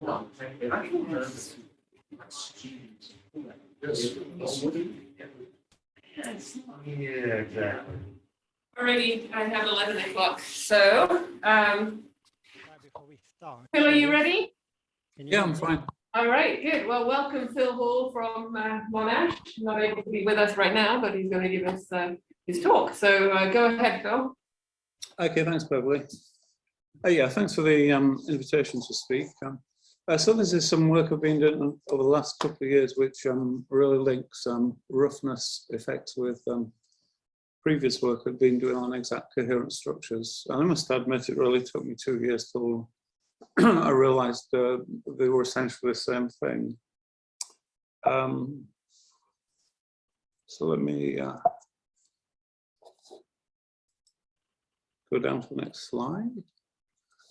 Yeah, exactly. Already, I have 11 o'clock. So, Before we start, Phil, are you ready? Yeah, I'm fine. All right, good. Well, welcome Phil Hall from Monash. Not able to be with us right now, but he's going to give us his talk. So go ahead, Phil. Okay, thanks, Beverly. Yeah, thanks for the invitation to speak. So this is some work I've been doing over the last couple of years, which really links roughness effects with previous work I've been doing on exact coherent structures. And I must admit, it really took me 2 years till I realized they were essentially the same thing. So let me go down to the next slide.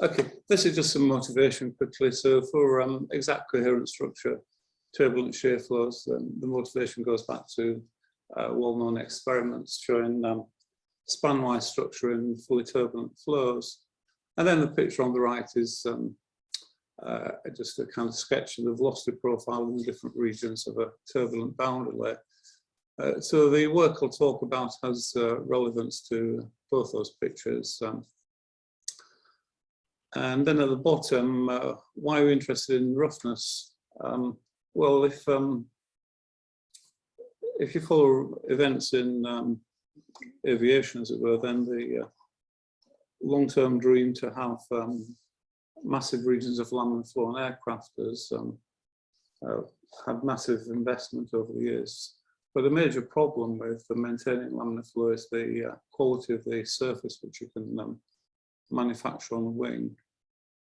Okay, this is just some motivation quickly. So for exact coherent structure, turbulent shear flows, the motivation goes back to well-known experiments showing span-wise structure in fully turbulent flows. And then the picture on the right is just a kind of sketch of the velocity profile in the different regions of a turbulent boundary layer. So the work I'll talk about has relevance to both those pictures. And then at the bottom, why are we interested in roughness? Well, if you follow events in aviation, as it were, then the long-term dream to have massive regions of laminar flow on aircraft has had massive investment over the years. But a major problem with maintaining laminar flow is the quality of the surface which you can manufacture on the wing.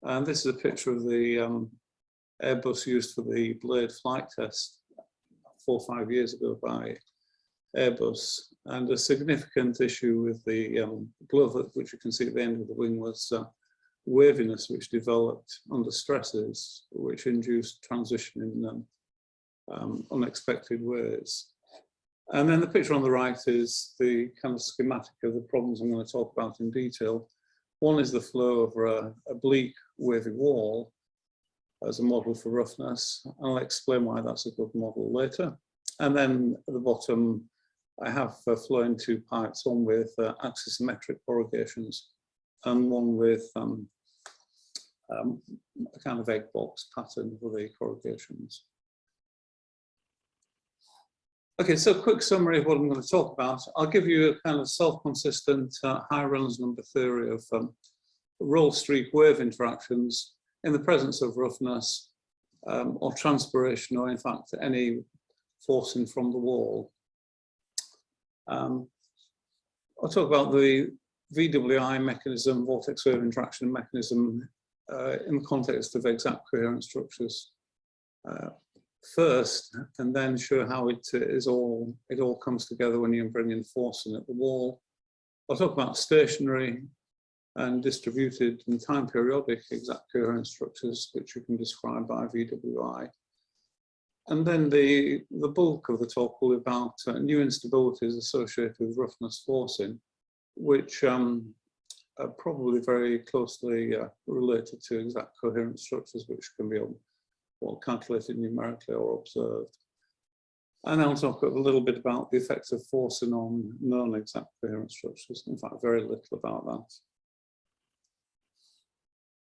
And this is a picture of the Airbus used for the blade flight test 4 or 5 years ago by Airbus. And a significant issue with the glove, which you can see at the end of the wing, was waviness, which developed under stresses, which induced transition in unexpected ways. And then the picture on the right is the kind of schematic of the problems I'm going to talk about in detail. One is the flow over a bleak wavy wall as a model for roughness. I'll explain why that's a good model later. And then at the bottom, I have flow in 2 pipes, one with axisymmetric corrugations and one with a kind of egg box pattern for the corrugations. Okay, so quick summary of what I'm going to talk about. I'll give you a kind of self-consistent high Reynolds number theory of roll streak wave interactions in the presence of roughness or transpiration, or in fact any forcing from the wall. I'll talk about the VWI mechanism, vortex wave interaction mechanism, in the context of exact coherent structures first, and then show how it all comes together when you bring in forcing at the wall. I'll talk about stationary and distributed and time periodic exact coherent structures, which you can describe by VWI. And then the bulk of the talk will be about new instabilities associated with roughness forcing, which are probably very closely related to exact coherent structures, which can be calculated numerically or observed. And I'll talk a little bit about the effects of forcing on non-exact coherent structures. In fact, very little about that.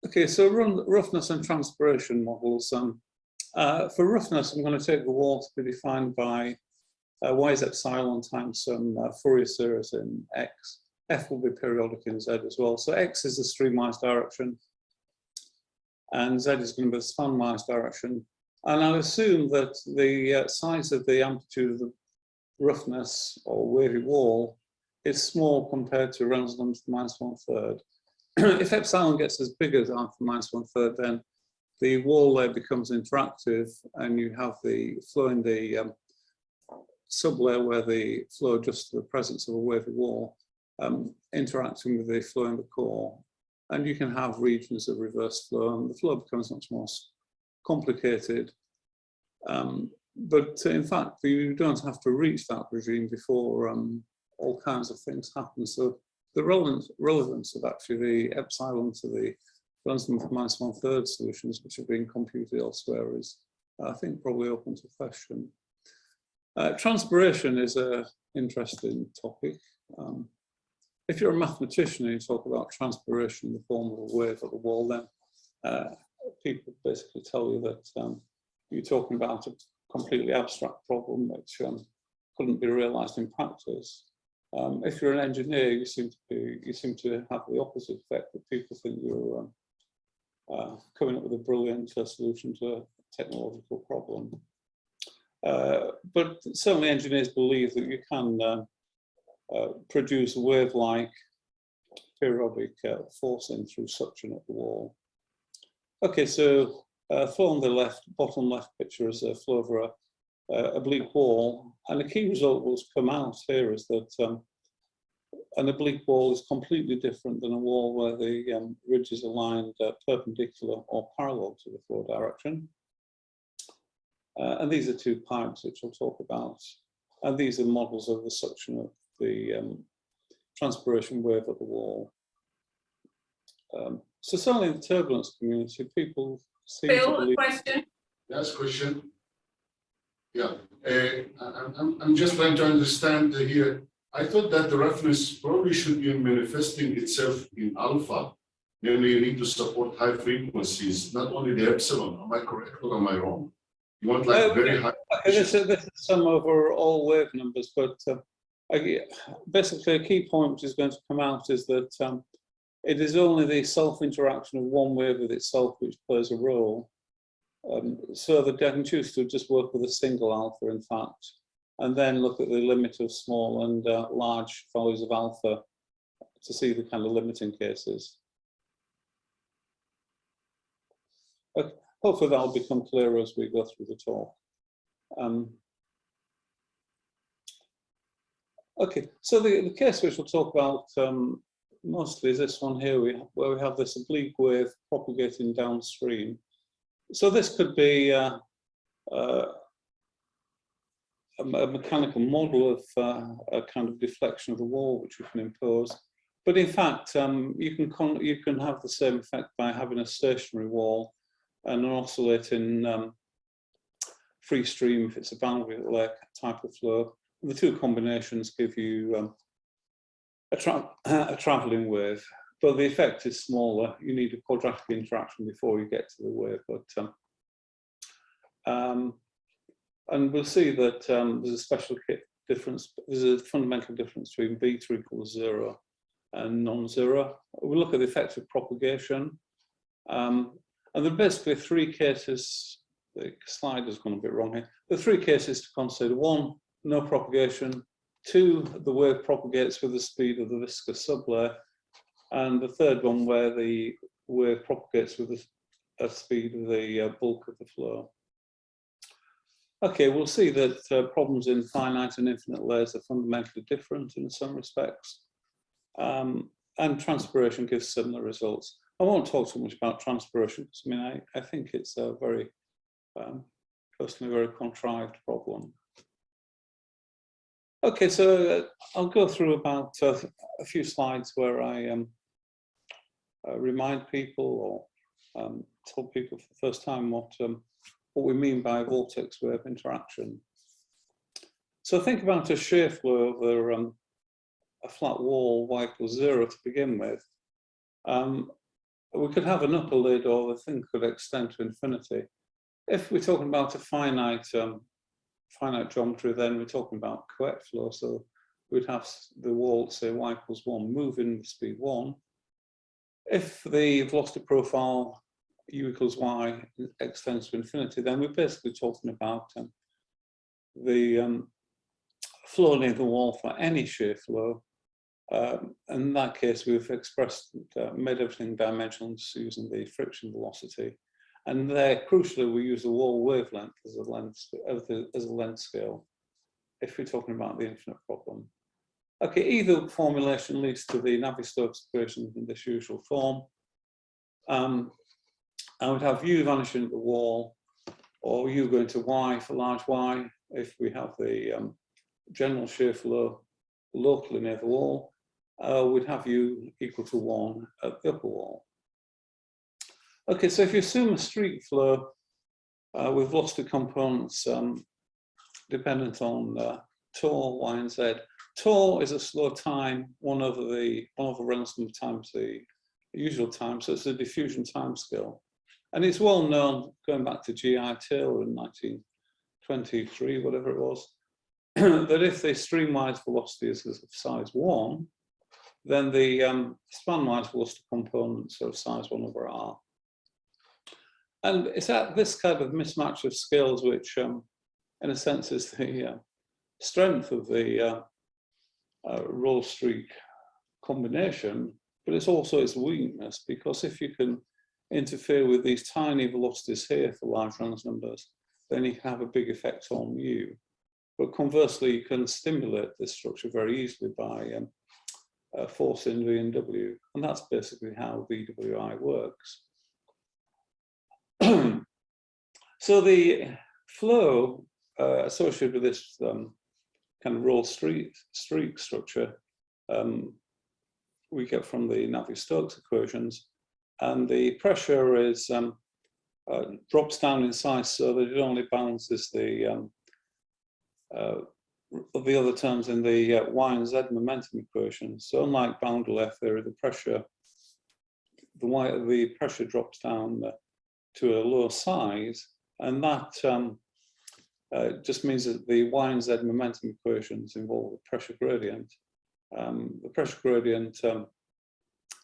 Okay, so roughness and transpiration models. For roughness, I'm going to take the wall to be defined by y is epsilon times some Fourier series in x. F will be periodic in z as well. So x is the streamwise direction, and z is going to be the span-wise direction. And I'll assume that the size of the amplitude of the roughness or wavy wall is small compared to Reynolds number to -1/3. If epsilon gets as big as r to -1/3, then the wall layer becomes interactive, and you have the flow in the sublayer where the flow adjusts to the presence of a wavy wall interacting with the flow in the core. And you can have regions of reverse flow, and the flow becomes much more complicated. But in fact, you don't have to reach that regime before all kinds of things happen. So the relevance of actually the epsilon to the runs them for -1/3 solutions, which have been computed elsewhere, is, I think, probably open to question. Transpiration is an interesting topic. If you're a mathematician and you talk about transpiration in the form of a wave at the wall, then people basically tell you that you're talking about a completely abstract problem which couldn't be realized in practice. If you're an engineer, you seem to have the opposite effect, that people think you're coming up with a brilliant solution to a technological problem. But certainly engineers believe that you can produce wave-like periodic forcing through suction at the wall. Okay, so flow on the left, bottom left picture is a flow over a oblique wall, and the key result will come out here is that an oblique wall is completely different than a wall where the ridges are lined perpendicular or parallel to the flow direction. And these are two pipes which I'll talk about, and these are models of the suction of the transpiration wave at the wall. So certainly in the turbulence community, people seem to believe... question? Last question. Yeah, I'm just trying to understand here. I thought that the roughness probably should be manifesting itself in alpha. Namely, you need to support high frequencies, not only the epsilon. Am I correct or am I wrong? You want like very high... This is some over all wave numbers, but basically a key point which is going to come out is that it is only the self-interaction of one wave with itself which plays a role. So that I can choose to just work with a single alpha, in fact, and then look at the limit of small and large values of alpha to see the kind of limiting cases. Okay, hopefully that will become clearer as we go through the talk. Okay, so the case which we'll talk about mostly is this one here, where we have this oblique wave propagating downstream. So this could be a mechanical model of a kind of deflection of the wall which we can impose. But in fact, you can have the same effect by having a stationary wall and an oscillating free stream if it's a bandwidth type of flow. And the two combinations give you a traveling wave. But the effect is smaller. You need a quadratic interaction before you get to the wave. But and we'll see that there's a special difference. There's a fundamental difference between beta equals 0 and non-zero. We'll look at the effect of propagation. And there are basically three cases. The slide has gone a bit wrong here. There are three cases to consider. One, no propagation. Two, the wave propagates with the speed of the viscous sublayer. And the third one where the wave propagates with the speed of the bulk of the flow. Okay, we'll see that problems in finite and infinite layers are fundamentally different in some respects. And transpiration gives similar results. I won't talk too much about transpiration because I mean, I think it's a very, personally, very contrived problem. Okay, so I'll go through about a few slides where I remind people or tell people for the first time what we mean by vortex wave interaction. So think about a shear flow over a flat wall y equals 0 to begin with. We could have an upper lid or the thing could extend to infinity. If we're talking about a finite geometry, then we're talking about coherent flow. So we'd have the wall, say y equals 1, moving with speed 1. If the velocity profile u equals y extends to infinity, then we're basically talking about the flow near the wall for any shear flow. In that case, we've expressed, made everything dimensional using the friction velocity. And there, crucially, we use the wall wavelength as a length scale, if we're talking about the infinite problem. Okay, either formulation leads to the Navier-Stokes equation in this usual form. I would have u vanishing at the wall, or u going to y for large y, if we have the general shear flow locally near the wall. We'd have u equal to 1 at the upper wall. Okay, so if you assume a streak flow with velocity components dependent on tau, y, and z. Tau is a slow time, 1 over Reynolds number times the usual time, so it's a diffusion time scale. And it's well known, going back to G.I. Taylor in 1923, whatever it was, that if the streamwise velocity is of size 1, then the spanwise velocity components are of size 1 over r. And it's at this kind of mismatch of scales which, in a sense, is the strength of the roll streak combination, but it's also its weakness, because if you can interfere with these tiny velocities here for large Reynolds numbers, then you can have a big effect on u. But conversely, you can stimulate this structure very easily by forcing V and W, and that's basically how VWI works. So the flow associated with this kind of roll streak structure we get from the Navier-Stokes equations, and the pressure is drops down in size so that it only balances the other terms in the y and z momentum equations. So unlike boundary layer theory, the pressure drops down to a low size, and that just means that the y and z momentum equations involve a pressure gradient. The pressure gradient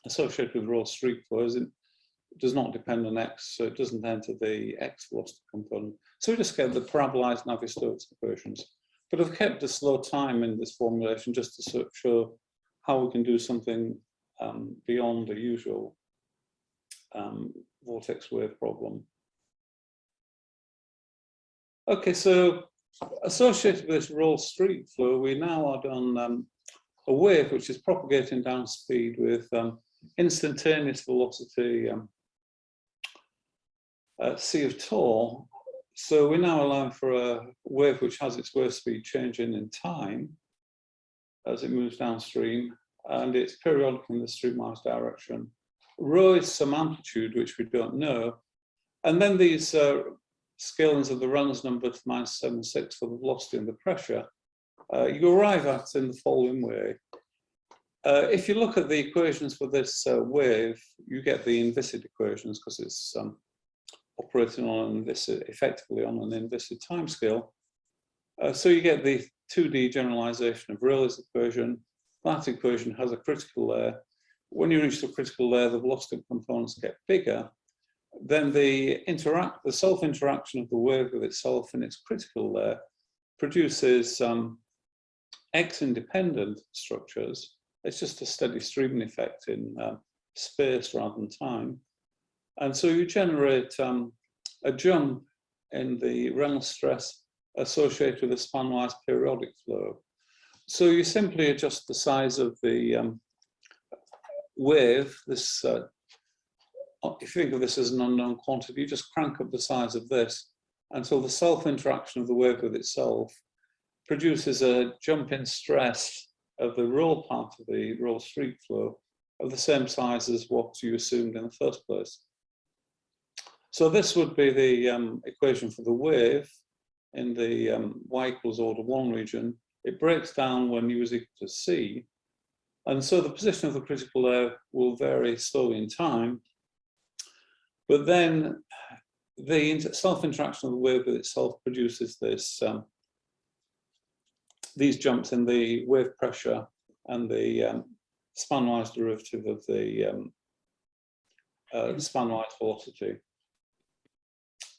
associated with roll streak flow does not depend on x, so it doesn't enter the x velocity component. So we just get the parabolized Navier-Stokes equations. But I've kept a slow time in this formulation just to sort of show how we can do something beyond the usual vortex wave problem. Okay, so associated with this roll streak flow, we now are on a wave which is propagating down speed with instantaneous velocity c of tau. So we're now allowing for a wave which has its wave speed changing in time as it moves downstream, and it's periodic in the streamwise direction. Rho is some amplitude which we don't know, and then these scalings of the Reynolds number to -7.6 for the velocity and the pressure, you arrive at in the following way. If you look at the equations for this wave, you get the inviscid equations because it's operating on an inviscid, effectively on an inviscid timescale. So you get the 2D generalization of Rayleigh's equation. That equation has a critical layer. When you reach the critical layer, the velocity components get bigger. Then the self-interaction of the wave with itself in its critical layer produces x-independent structures. It's just a steady streaming effect in space rather than time. And so you generate a jump in the Reynolds stress associated with a spanwise periodic flow. So you simply adjust the size of the wave. This, if you think of this as an unknown quantity, you just crank up the size of this until the self-interaction of the wave with itself produces a jump in stress of the roll part of the roll streak flow of the same size as what you assumed in the first place. So this would be the equation for the wave in the y equals order 1 region. It breaks down when u is equal to c. And so the position of the critical layer will vary slowly in time. But then the self-interaction of the wave with itself produces this, these jumps in the wave pressure and the spanwise derivative of the spanwise velocity.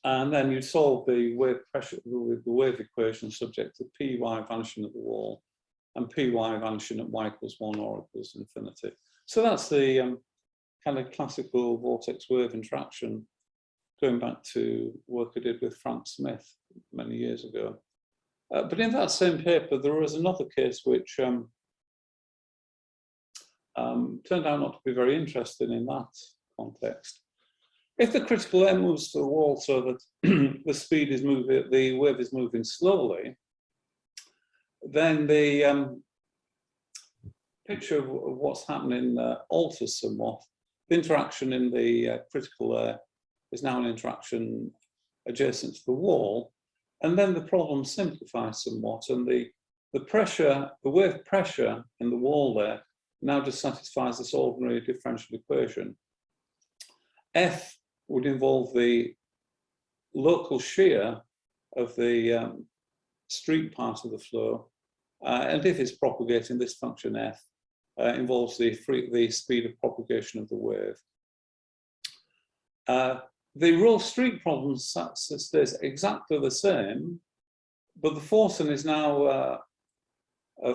And then you solve the wave pressure with the wave equation subject to Py vanishing at the wall and Py vanishing at y equals 1 or equals infinity. So that's the kind of classical vortex wave interaction, going back to work I did with Frank Smith many years ago. But in that same paper, there was another case which turned out not to be very interesting in that context. If the critical layer moves to the wall so that the wave is moving slowly, then the picture of what's happening alters somewhat. The interaction in the critical layer is now an interaction adjacent to the wall. And then the problem simplifies somewhat, and the wave pressure in the wall there now just satisfies this ordinary differential equation. F would involve the local shear of the streak part of the flow, and if it's propagating, this function F involves the speed of propagation of the wave. The roll streak problem stays exactly the same, but the forcing is now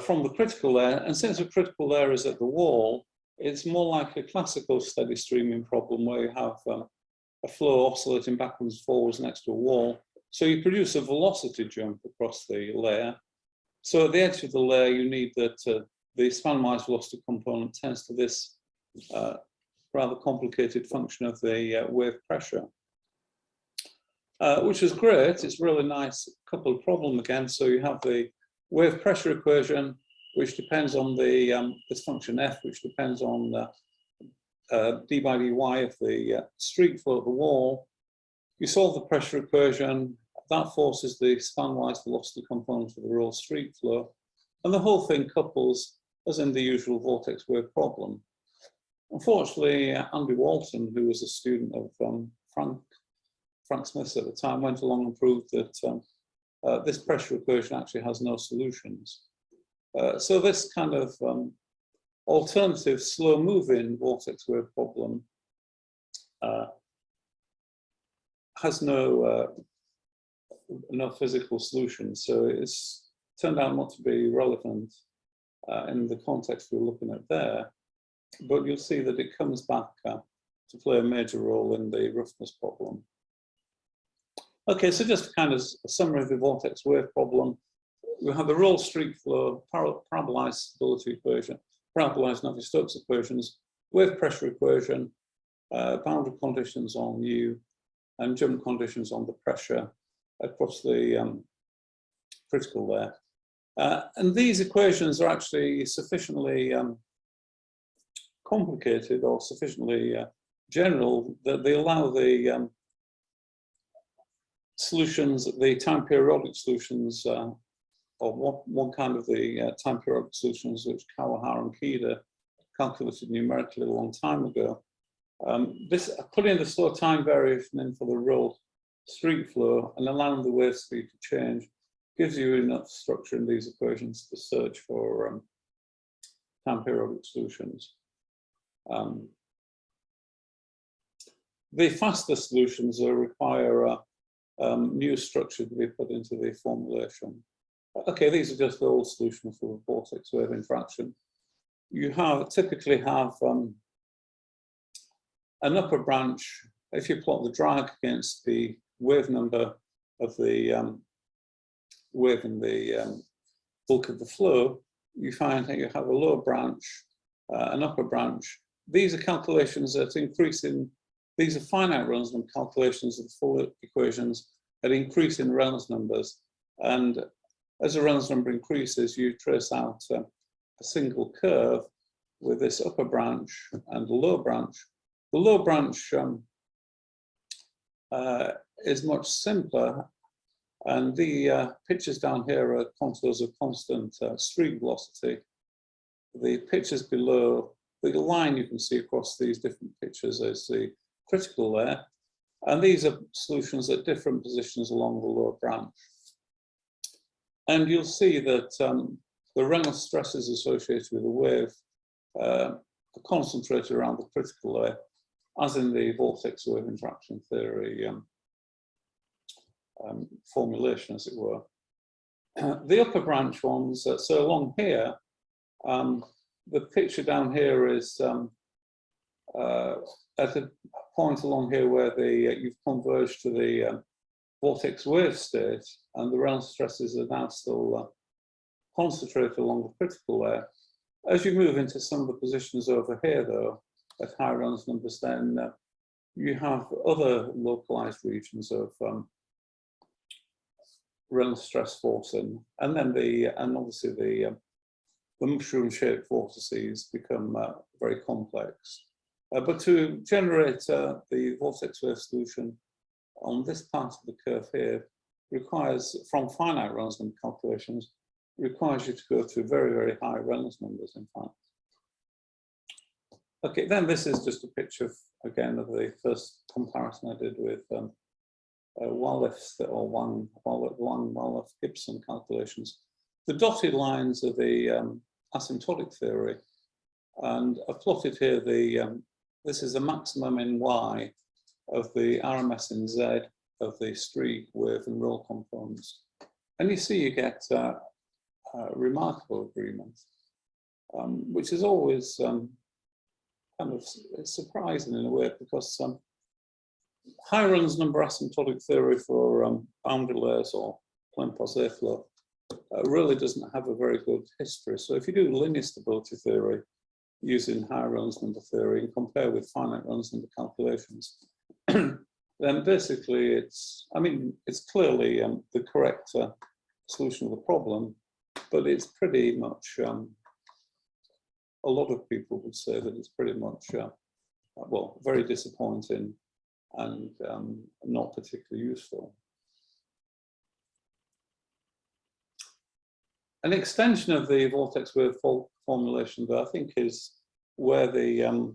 from the critical layer, and since the critical layer is at the wall, it's more like a classical steady streaming problem where you have a flow oscillating backwards and forwards next to a wall. So you produce a velocity jump across the layer. So at the edge of the layer, you need that the span-wise velocity component tends to this rather complicated function of the wave pressure, which is great. It's really nice coupled problem again. So you have the wave pressure equation, which depends on this function F, which depends on d by dy of the streak flow of the wall. You solve the pressure equation, that forces the span-wise velocity component of the roll streak flow, and the whole thing couples as in the usual vortex wave problem. Unfortunately, Andy Walton, who was a student of Frank Smith at the time, went along and proved that this pressure equation actually has no solutions. So this kind of alternative slow-moving vortex wave problem has no physical solution. So it's turned out not to be relevant in the context we're looking at there. But you'll see that it comes back to play a major role in the roughness problem. Okay, so just kind of a summary of the vortex wave problem. We have the roll streak flow, parabolized stability equation, parabolized Navier-Stokes equations, wave pressure equation, boundary conditions on U, and jump conditions on the pressure across the critical layer. And these equations are actually sufficiently complicated or sufficiently general that they allow the solutions, the time periodic solutions, or one kind of the time periodic solutions which Kawahara and Kida calculated numerically a long time ago. This putting the slow time variation in for the roll streak flow and allowing the wave speed to change gives you enough structure in these equations to search for time periodic solutions. The faster solutions require new structure to be put into the formulation. Okay, these are just the old solutions for the vortex wave interaction. You typically have an upper branch. If you plot the drag against the wave number of the wave in the bulk of the flow, you find that you have a lower branch, an upper branch. These are calculations that increase in, these are finite Reynolds number calculations of the full equations that increase in Reynolds numbers. And as the Reynolds number increases, you trace out a single curve with this upper branch and the lower branch. The lower branch is much simpler, and the pictures down here are contours of constant streak velocity. The pictures below, the line you can see across these different pictures is the critical layer, and these are solutions at different positions along the lower branch. And you'll see that the Reynolds stresses associated with the wave are concentrated around the critical layer, as in the vortex wave interaction theory formulation, as it were. The upper branch ones, so along here, the picture down here is at a point along here where you've converged to the vortex wave state, and the Reynolds stresses are now still concentrated along the critical layer. As you move into some of the positions over here, though, at high Reynolds numbers, then you have other localized regions of Reynolds stress forcing, and then obviously the mushroom-shaped vortices become very complex. But to generate the vortex wave solution on this part of the curve here requires, from finite Reynolds number calculations, requires you to go to very, very high Reynolds numbers, in fact. Okay, then this is just a picture, again, of the first comparison I did with Walliff's or Walliff-Gibson calculations. The dotted lines are the asymptotic theory, and I've plotted here the, this is the maximum in Y of the RMS in Z of the streak, wave and roll components. And you see you get remarkable agreement, which is always kind of surprising in a way, because high Reynolds number asymptotic theory for boundary layers or plane posé flow really doesn't have a very good history. So if you do linear stability theory using high Reynolds number theory and compare with finite Reynolds number calculations, then basically it's, I mean, it's clearly the correct solution of the problem, but it's pretty much, a lot of people would say that it's pretty much, well, very disappointing and not particularly useful. An extension of the vortex wave formulation, though, I think is where the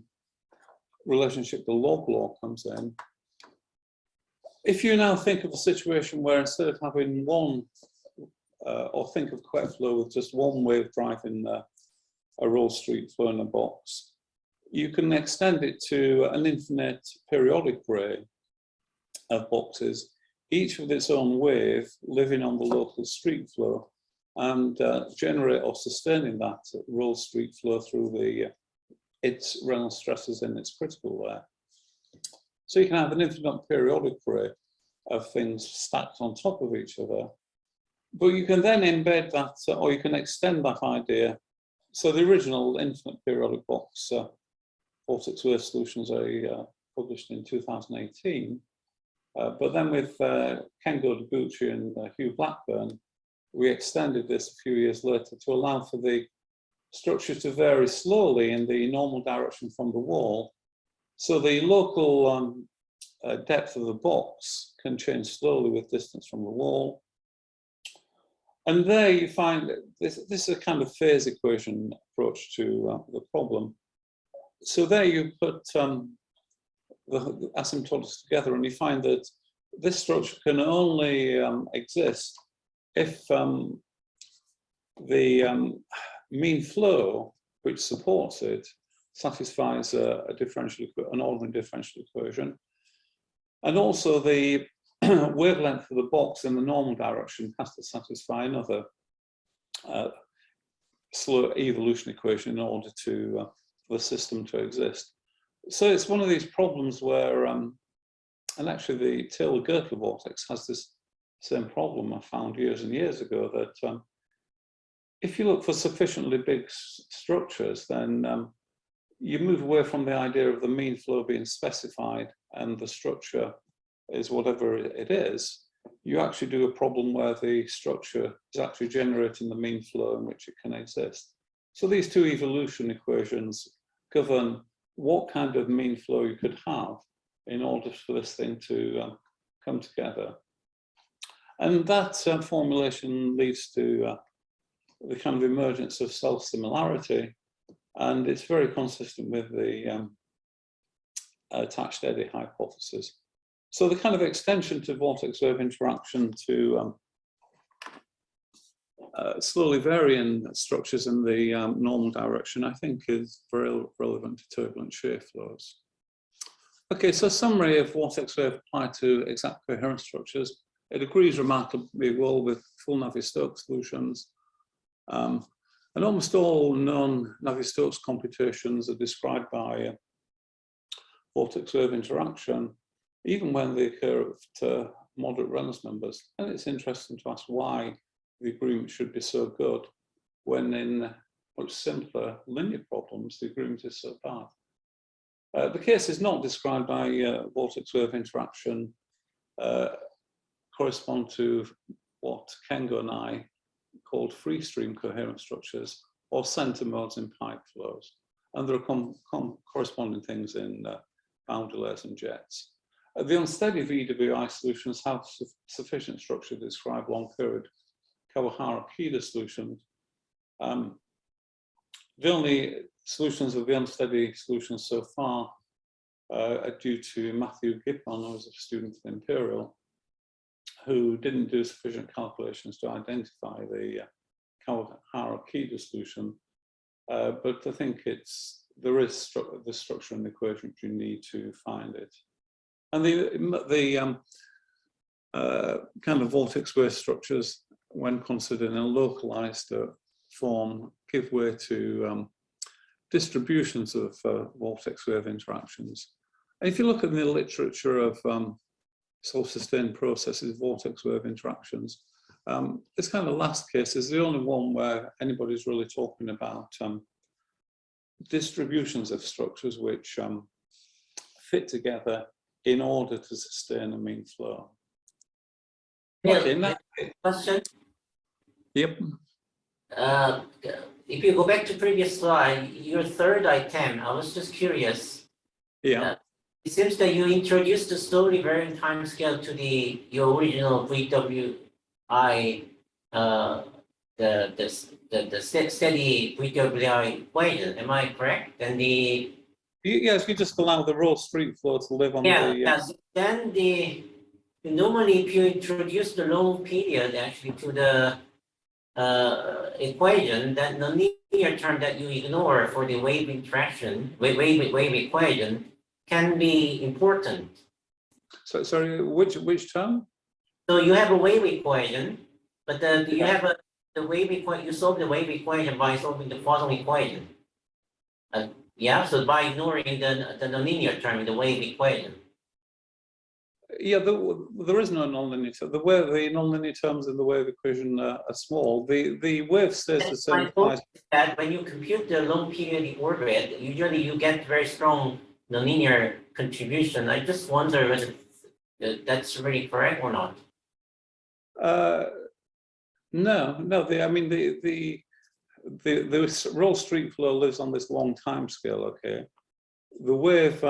relationship to log law comes in. If you now think of a situation where instead of having one, or think of quiet flow with just one wave driving a roll streak flow in a box, you can extend it to an infinite periodic array of boxes, each with its own wave living on the local streak flow, and generate or sustaining that roll streak flow through the its Reynolds stresses in its critical layer. So you can have an infinite periodic array of things stacked on top of each other, but you can then embed that, or you can extend that idea. So the original infinite periodic box vortex wave solutions are published in 2018, but then with Kengo Deguchi and Hugh Blackburn, we extended this a few years later to allow for the structure to vary slowly in the normal direction from the wall. So the local depth of the box can change slowly with distance from the wall. And there you find this is a kind of phase equation approach to the problem. So there you put the asymptotics together, and you find that this structure can only exist if the mean flow, which supports it, satisfies an ordinary differential equation, and also the wavelength of the box in the normal direction has to satisfy another slow evolution equation in order to for the system to exist. So it's one of these problems where, and actually the Taylor-Gertler vortex has this same problem I found years and years ago, that if you look for sufficiently big structures, then you move away from the idea of the mean flow being specified and the structure is whatever it is. You actually do a problem where the structure is actually generating the mean flow in which it can exist. So these two evolution equations govern what kind of mean flow you could have in order for this thing to come together. And that formulation leads to the kind of emergence of self-similarity, and it's very consistent with the attached eddy hypothesis. So the kind of extension to vortex wave interaction to slowly varying structures in the normal direction, I think, is very relevant to turbulent shear flows. Okay, so summary of vortex wave applied to exact coherent structures. It agrees remarkably well with full Navier-Stokes solutions. And almost all known Navier-Stokes computations are described by vortex wave interaction, even when they occur at moderate Reynolds numbers. And it's interesting to ask why the agreement should be so good when in much simpler linear problems the agreement is so bad. The case is not described by vortex wave interaction correspond to what Kengo and I called free stream coherent structures or center modes in pipe flows. and there are corresponding things in boundary layers and jets. The unsteady VWI solutions have sufficient structure to describe long-period Kawahara-Kida solutions. The only solutions of the unsteady solutions so far are due to Matthew Gippon, who was a student of Imperial, who didn't do sufficient calculations to identify the Kawahara-Kida solution. But I think there is the structure and equation which you need to find it. And the kind of vortex wave structures, when considered in a localized form, give way to distributions of vortex wave interactions. And if you look at the literature of self-sustained processes, vortex wave interactions, this kind of last case is the only one where anybody's really talking about distributions of structures which fit together in order to sustain a mean flow. Yeah, question? Yep. If you go back to previous slide, your third item, I was just curious. Yeah. It seems that you introduced the slowly varying time scale to your original VWI, the steady VWI equation. Am I correct? And Yes, you just allow the raw street flow to live on the. Then normally if you introduce the long period actually to the equation, that non-linear term that you ignore for the wave interaction, wave equation, can be important. So sorry, which term? So you have a wave equation, but you have the wave equation. You solve the wave equation by solving the Poisson equation. Yeah, so by ignoring the nonlinear term in the wave equation. Yeah, there is no nonlinear term. The nonlinear terms in the wave equation are small. The wave stays the same size. That when you compute the long periodic orbit, usually you get very strong nonlinear contribution. I just wonder whether that's really correct or not. No. I mean the raw street flow lives on this long time scale. Okay, the wave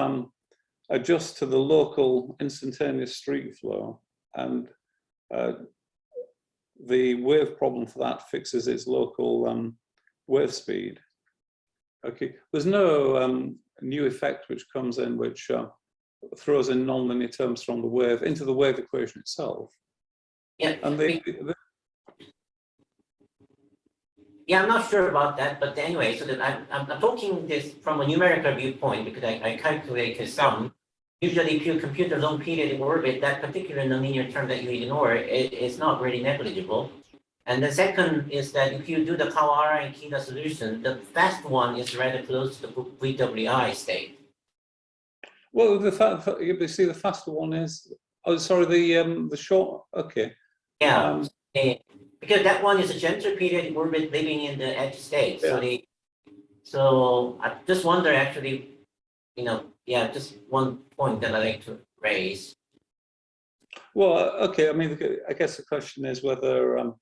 adjusts to the local instantaneous street flow, and the wave problem for that fixes its local wave speed. Okay, there's no new effect which comes in which throws in nonlinear terms from the wave into the wave equation itself. Yeah. And yeah, I'm not sure about that, but anyway, so that I'm talking this from a numerical viewpoint because I calculated some. Usually, if you compute the long period in orbit, that particular nonlinear term that you ignore is not really negligible. And the second is that if you do the Kawahara and Kida solution, the fast one is rather close to the VWI state. Well, you see, the faster one is. Oh, sorry, the short. Okay. Yeah, because that one is a gentle period orbit living in the edge state. Yeah. So I just wonder, actually, just one point that I'd like to raise. Well, okay. I mean, I guess the question is whether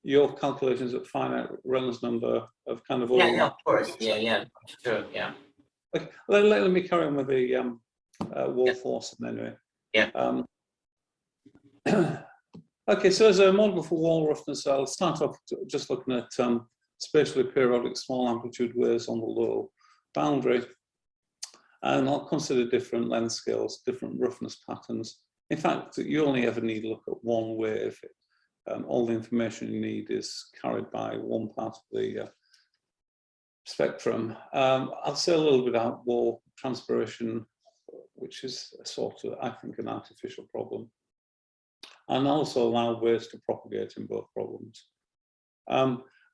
your calculations at finite Reynolds number of kind of all. Yeah, of course. Yeah, sure. Yeah. Okay. Let me carry on with the wall force anyway. Yeah. Okay, so as a model for wall roughness, I'll start off just looking at spatially periodic small amplitude waves on the low boundary, and I'll consider different length scales, different roughness patterns. In fact, you only ever need to look at one wave. All the information you need is carried by one part of the spectrum. I'll say a little bit about wall transpiration, which is a sort of, I think, an artificial problem, and also allow waves to propagate in both problems.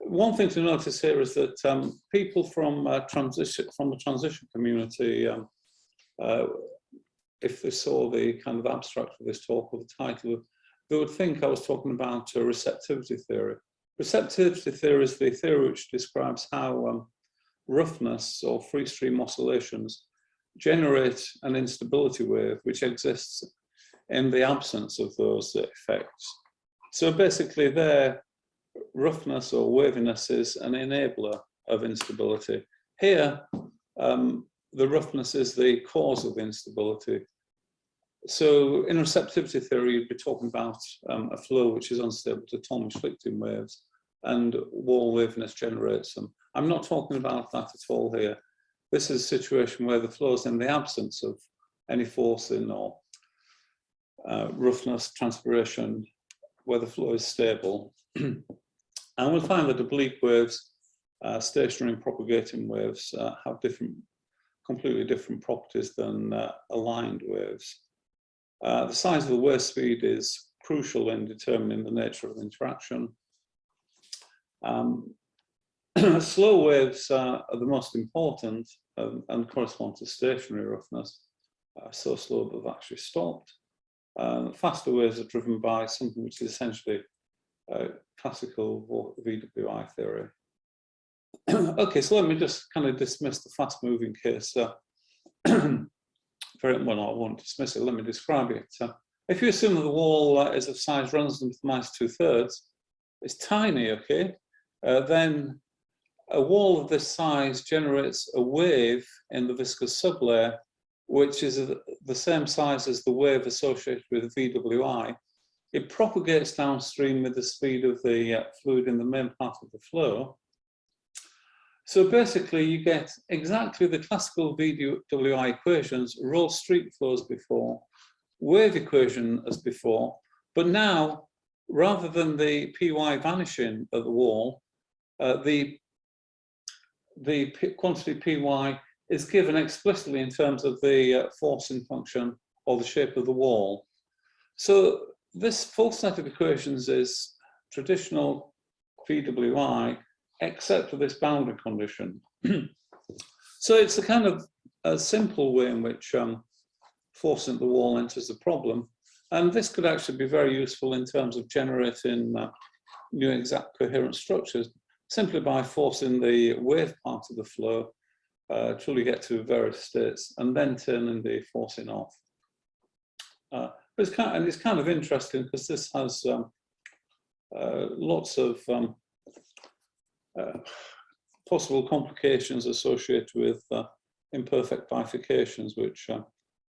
One thing to notice here is that people from the transition community, if they saw the kind of abstract of this talk or the title, they would think I was talking about receptivity theory. Receptivity theory is the theory which describes how roughness or free stream oscillations generate an instability wave which exists in the absence of those effects. So basically their roughness or waviness is an enabler of instability. Here, the roughness is the cause of the instability. So in receptivity theory, you'd be talking about a flow which is unstable to Thom-Schlichting waves, and wall waviness generates them. I'm not talking about that at all here. This is a situation where the flow is in the absence of any forcing or roughness, transpiration, where the flow is stable. And we'll find that oblique waves, stationary and propagating waves have completely different properties than aligned waves. The size of the wave speed is crucial in determining the nature of the interaction. Slow waves are the most important and correspond to stationary roughness, so slow that they've actually stopped. Faster waves are driven by something which is essentially classical VWI theory. Okay, so let me just kind of dismiss the fast-moving case. Well, I won't dismiss it, let me describe it. If you assume that the wall is of size runs to the -2/3, it's tiny, okay? Then a wall of this size generates a wave in the viscous sublayer, which is the same size as the wave associated with VWI. It propagates downstream with the speed of the fluid in the main part of the flow. So basically you get exactly the classical VWI equations, roll streak flow as before, wave equation as before, but now rather than the Py vanishing at the wall, the quantity Py is given explicitly in terms of the forcing function or the shape of the wall. So this full set of equations is traditional VWI, except for this boundary condition. So it's a kind of a simple way in which forcing the wall enters the problem. And this could actually be very useful in terms of generating new exact coherent structures, simply by forcing the wave part of the flow till you get to various states and then turning the forcing off. But it's kind of interesting because this has lots of possible complications associated with imperfect bifurcations, which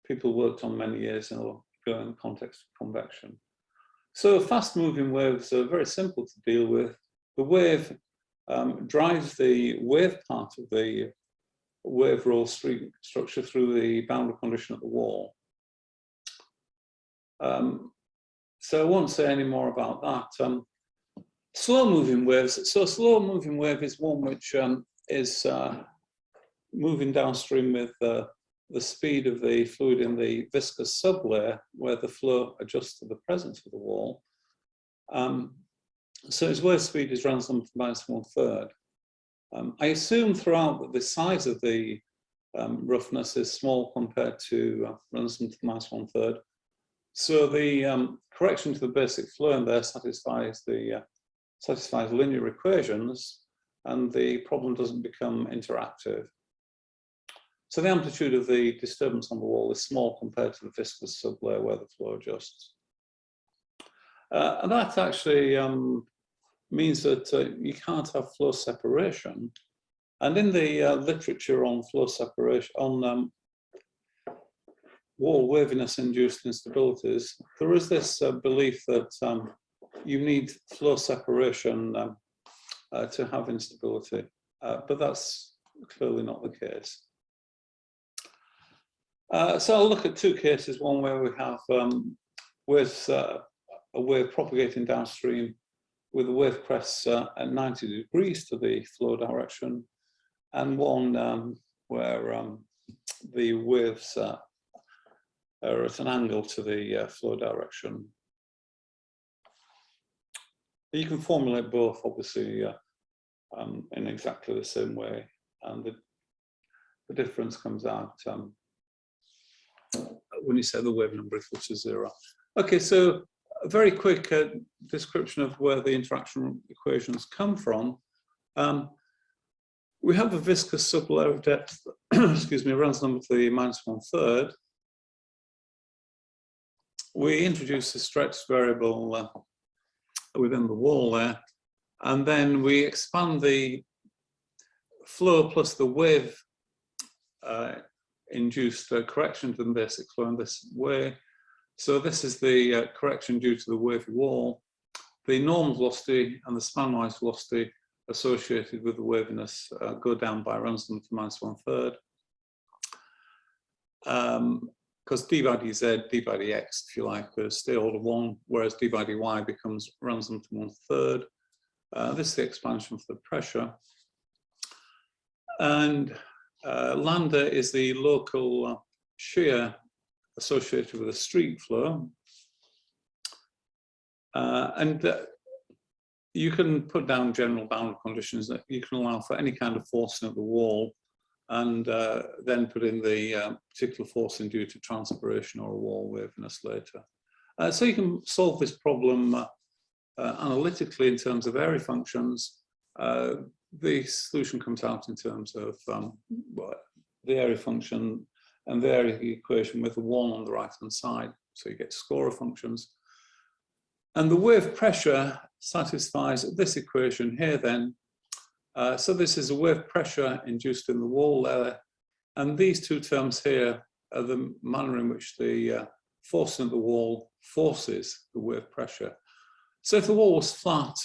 people worked on many years in the context of convection. So fast-moving waves are very simple to deal with. The wave drives the wave part of the wave roll streak structure through the boundary condition at the wall. So I won't say any more about that. Slow-moving waves. So a slow-moving wave is one which is moving downstream with the speed of the fluid in the viscous sublayer, where the flow adjusts to the presence of the wall. So its wave speed is random to -1/3. I assume throughout that the size of the roughness is small compared to random to -1/3. So the correction to the basic flow in there satisfies linear equations, and the problem doesn't become interactive. So the amplitude of the disturbance on the wall is small compared to the viscous sublayer where the flow adjusts. And that actually means that you can't have flow separation. And in the literature on flow separation, on wall waviness induced instabilities, there is this belief that you need flow separation to have instability, but that's clearly not the case. So I'll look at two cases, one where we have a wave propagating downstream with the wave crests at 90 degrees to the flow direction, and one where the waves are at an angle to the flow direction. You can formulate both, obviously, in exactly the same way, and the difference comes out when you set the wave number equal to 0. Okay, so a very quick description of where the interaction equations come from. We have a viscous sublayer of depth, excuse me, runs number to the -1/3. We introduce a stretch variable within the wall there, and then we expand the flow plus the wave induced correction to the basic flow in this way. So this is the correction due to the wavy wall. The normal velocity and the spanwise velocity associated with the waviness go down by runs them to -1/3. Because d by dz, d by dx, if you like, stay all to 1, whereas d by dy becomes runs them to 1/3. This is the expansion for the pressure. And lambda is the local shear associated with a streak flow. You can put down general boundary conditions that you can allow for any kind of forcing at the wall, and then put in the particular forcing due to transpiration or a wall waviness later. So you can solve this problem analytically in terms of area functions. The solution comes out in terms of the area function and the area equation with the 1 on the right-hand side. So you get scorer functions. And the wave pressure satisfies this equation here then. So this is a wave pressure induced in the wall layer. And these two terms here are the manner in which the forcing of the wall forces the wave pressure. So if the wall was flat,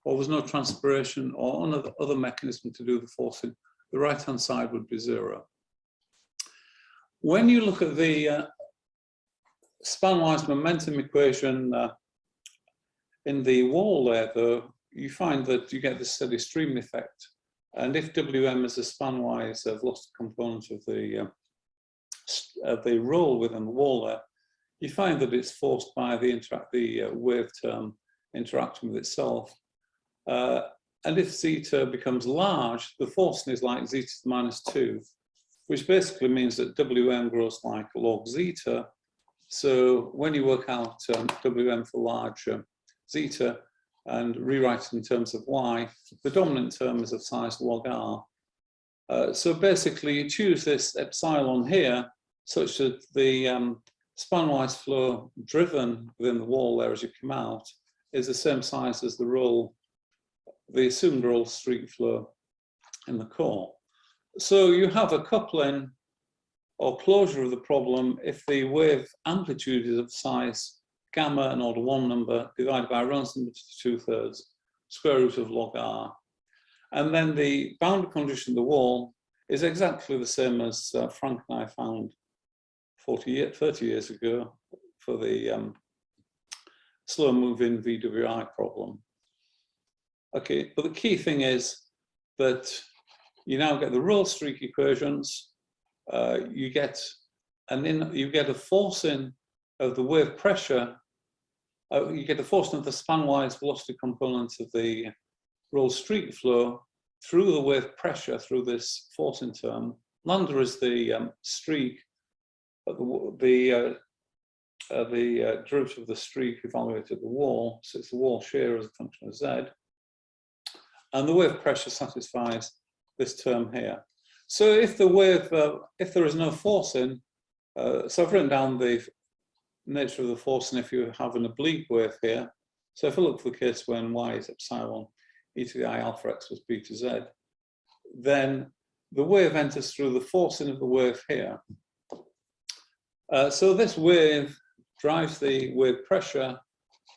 or there was no transpiration or other mechanism to do the forcing, the right-hand side would be 0. When you look at the spanwise momentum equation in the wall there, though, you find that you get the steady stream effect. And if Wm is a spanwise velocity component of the roll within the wall there, you find that it's forced by the wave term interacting with itself. And if zeta becomes large, the forcing is like zeta to the -2, which basically means that Wm grows like log zeta. So when you work out Wm for large zeta and rewrite it in terms of y, the dominant term is of size log r. So basically you choose this epsilon here such that the spanwise flow driven within the wall there as you come out is the same size as the assumed roll streak flow in the core. So you have a coupling or closure of the problem if the wave amplitude is of size gamma, an order 1 number, divided by Reynolds number to 2/3, square root of log r. And then the boundary condition of the wall is exactly the same as Frank and I found 30 years ago for the slow moving VWI problem. Okay, but the key thing is that you now get the roll streak equations. You get a forcing of the wave pressure. You get a forcing of the spanwise velocity component of the roll streak flow through the wave pressure through this forcing term. Lambda is the streak, the derivative of the streak evaluated at the wall. So it's the wall shear as a function of z. And the wave pressure satisfies this term here. So if the wave, if there is no forcing, so I've written down the nature of the forcing if you have an oblique wave here. So if I look for the case when y is epsilon e to the I alpha x plus b to z, then the wave enters through the forcing of the wave here. So this wave drives the wave pressure,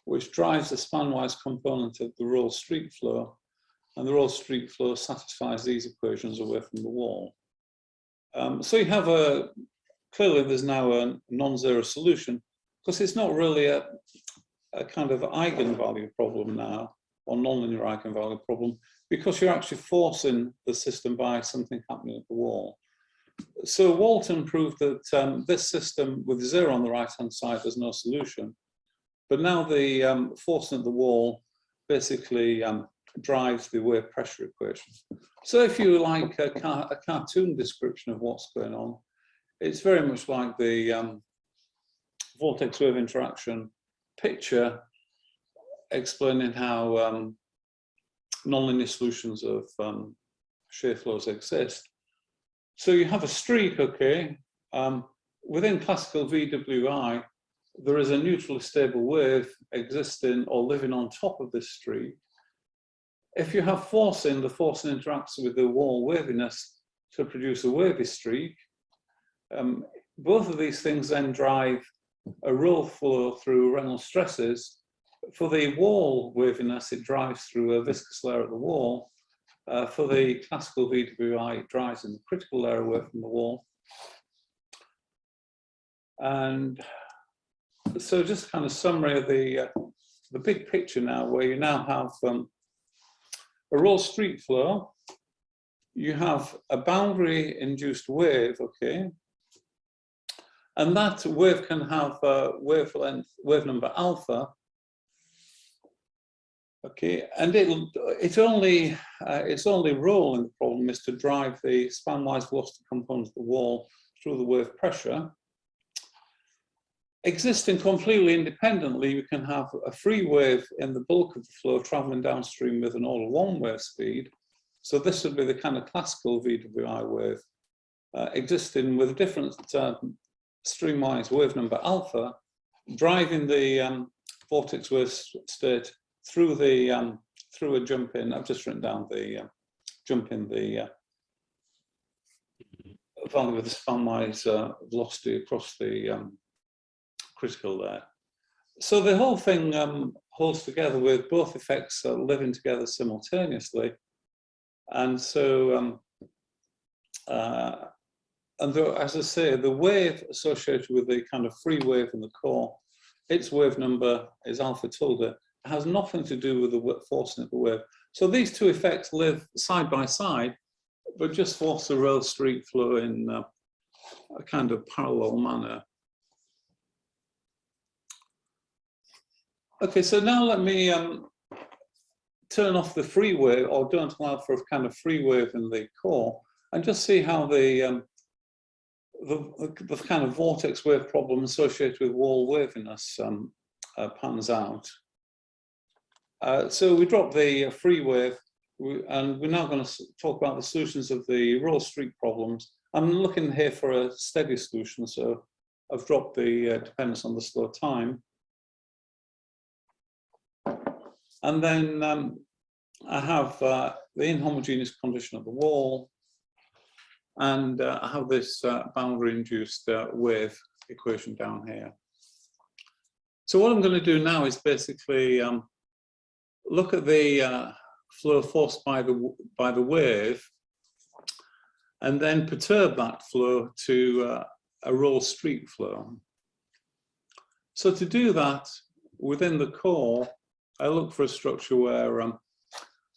which drives the spanwise component of the roll streak flow. And the roll streak flow satisfies these equations away from the wall. So you have clearly there's now a non-zero solution, because it's not really a kind of eigenvalue problem now, or nonlinear eigenvalue problem, because you're actually forcing the system by something happening at the wall. So Walton proved that this system with 0 on the right-hand side has no solution, but now the forcing at the wall basically drives the wave pressure equation. So if you like a cartoon description of what's going on, it's very much like the vortex wave interaction picture explaining how nonlinear solutions of shear flows exist. So you have a streak, okay, within classical VWI, there is a neutrally stable wave existing or living on top of this streak. if you have forcing, the forcing interacts with the wall waviness to produce a wavy streak. Both of these things then drive a roll flow through Reynolds stresses. For the wall waviness, it drives through a viscous layer at the wall. For the classical VWI, it drives in the critical layer away from the wall. And so just kind of summary of the big picture now, where you now have a roll streak flow. You have a boundary induced wave, okay? And that wave can have a wavelength, wave number alpha. Okay, and its only role in the problem is to drive the span-wise velocity component of the wall through the wave pressure. Existing completely independently, you can have a free wave in the bulk of the flow traveling downstream with an order 1 wave speed. So this would be the kind of classical VWI wave, existing with a different streamwise wave number alpha, driving the vortex wave state through the through a jump in. I've just written down the jump in the value of the span-wise velocity across the critical there. So the whole thing holds together with both effects living together simultaneously, and so and though, as I say, the wave associated with the kind of free wave in the core, its wave number is alpha tilde. It has nothing to do with the forcing of the wave. So these two effects live side by side, but just force the roll streak flow in a kind of parallel manner. Okay, so now let me turn off the free wave, or don't allow for a kind of free wave in the core, and just see how the kind of vortex wave problem associated with wall waviness pans out. So we drop the free wave, and we're now going to talk about the solutions of the roll streak problems. I'm looking here for a steady solution, so I've dropped the dependence on the slow time. And then I have the inhomogeneous condition of the wall, and I have this boundary-induced wave equation down here. So what I'm going to do now is basically look at the flow forced by the wave, and then perturb that flow to a roll streak flow. So to do that, within the core, I look for a structure where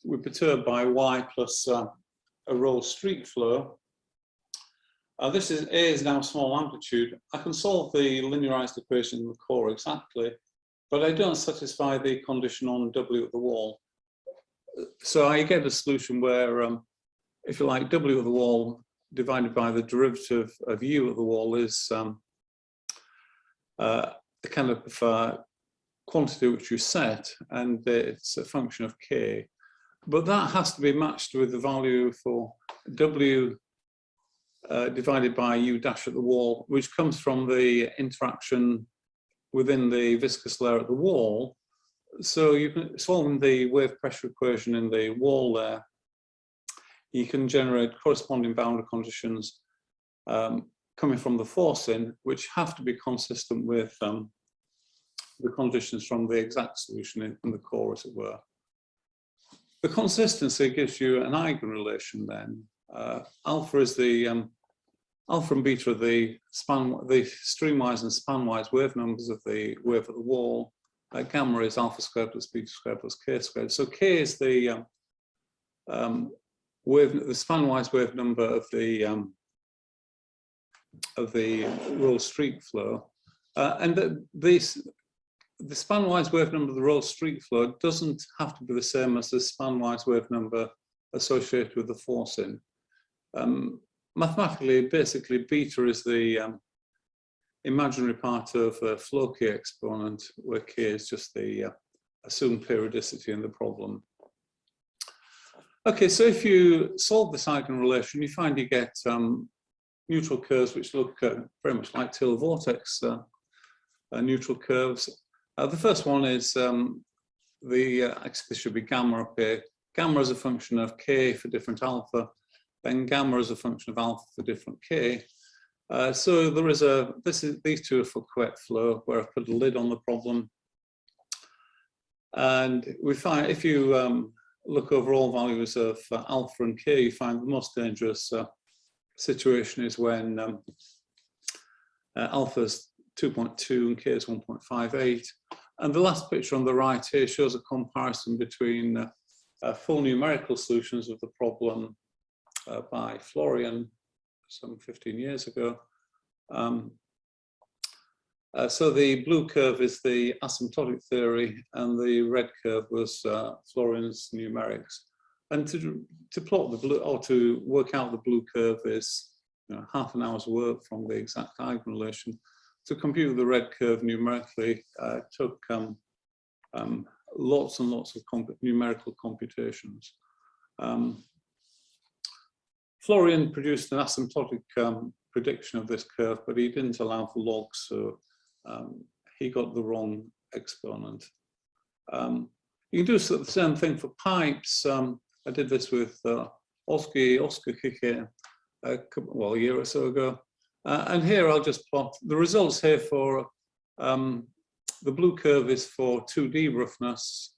we perturb by y plus a roll streak flow. This is A is now small amplitude. I can solve the linearized equation in the core exactly, but I don't satisfy the condition on W at the wall. So I get a solution where, if you like, W at the wall divided by the derivative of U at the wall is the kind of quantity which you set, and it's a function of K. But that has to be matched with the value for W divided by U dash at the wall, which comes from the interaction within the viscous layer at the wall. So you can, solving the wave pressure equation in the wall there, you can generate corresponding boundary conditions coming from the forcing, which have to be consistent with the conditions from the exact solution in the core, as it were. The consistency gives you an eigenrelation then. Alpha is the alpha and beta are the streamwise and spanwise wave numbers of the wave at the wall. Gamma is alpha squared plus beta squared plus k squared. So k is the spanwise wave number of the roll streak flow, and the spanwise wave number of the roll streak flow doesn't have to be the same as the spanwise wave number associated with the forcing. Mathematically, basically, beta is the imaginary part of a flow k exponent, where k is just the assumed periodicity in the problem. Okay, so if you solve this eigenrelation, you find you get neutral curves which look very much like Taylor vortex neutral curves. The first one is this should be gamma up here. gamma as a function of k for different alpha, then gamma as a function of alpha for different k. So there is these two are for correct flow, where I've put a lid on the problem. And we find if you look over all values of alpha and k, you find the most dangerous situation is when alpha is 2.2 and k is 1.58. And the last picture on the right here shows a comparison between full numerical solutions of the problem by Florian some 15 years ago. So the blue curve is the asymptotic theory, and the red curve was Florian's numerics. And to plot the blue, or to work out the blue curve is half an hour's work from the exact eigenrelation. To compute the red curve numerically took lots and lots of numerical computations. Florian produced an asymptotic prediction of this curve, but he didn't allow for logs, so he got the wrong exponent. You can do the same thing for pipes. I did this with Oscar Kike a year or so ago. And here I'll just plot the results here for the blue curve is for 2D roughness,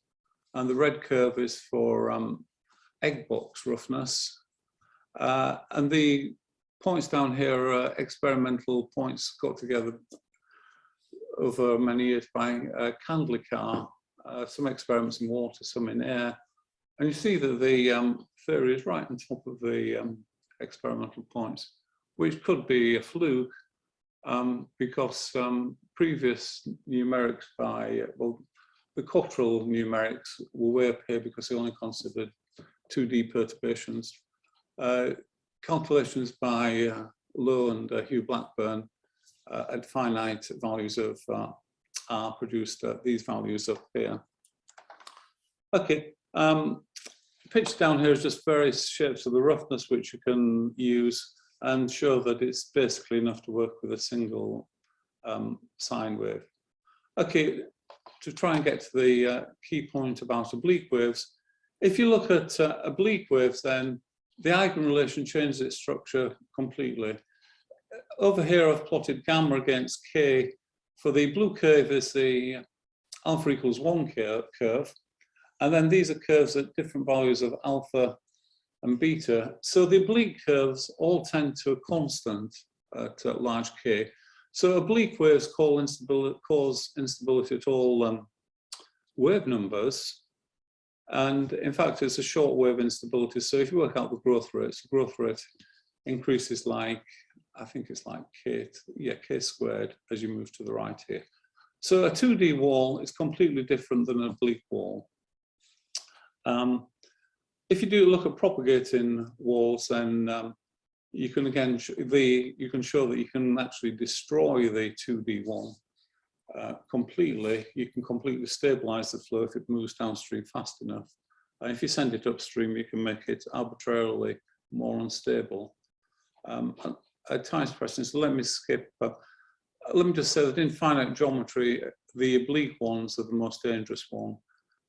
and the red curve is for egg box roughness. And the points down here are experimental points got together over many years by Kandlikar, some experiments in water, some in air. And you see that the theory is right on top of the experimental points, which could be a fluke because previous numerics by, the Cottrell numerics were way up here because they only considered 2D perturbations. Calculations by Lowe and Hugh Blackburn at finite values of R produced these values up here. Okay, picture down here is just various shapes of the roughness which you can use and show that it's basically enough to work with a single sine wave. Okay, to try and get to the key point about oblique waves, if you look at oblique waves, then the eigenrelation changes its structure completely. Over here, I've plotted gamma against k. For the blue curve is the alpha equals 1 curve. And then these are curves at different values of alpha and beta. So the oblique curves all tend to a constant at large k. So oblique waves cause instability at all wave numbers. And in fact, it's a short wave instability. So if you work out the growth rate increases like, I think it's like k squared as you move to the right here. So a 2D wall is completely different than an oblique wall. If you do look at propagating walls, then you can again you can show that you can actually destroy the 2D wall completely. You can completely stabilize the flow if it moves downstream fast enough. And if you send it upstream, you can make it arbitrarily more unstable. Time's pressing, so let me skip. Let me just say that in finite geometry, the oblique ones are the most dangerous one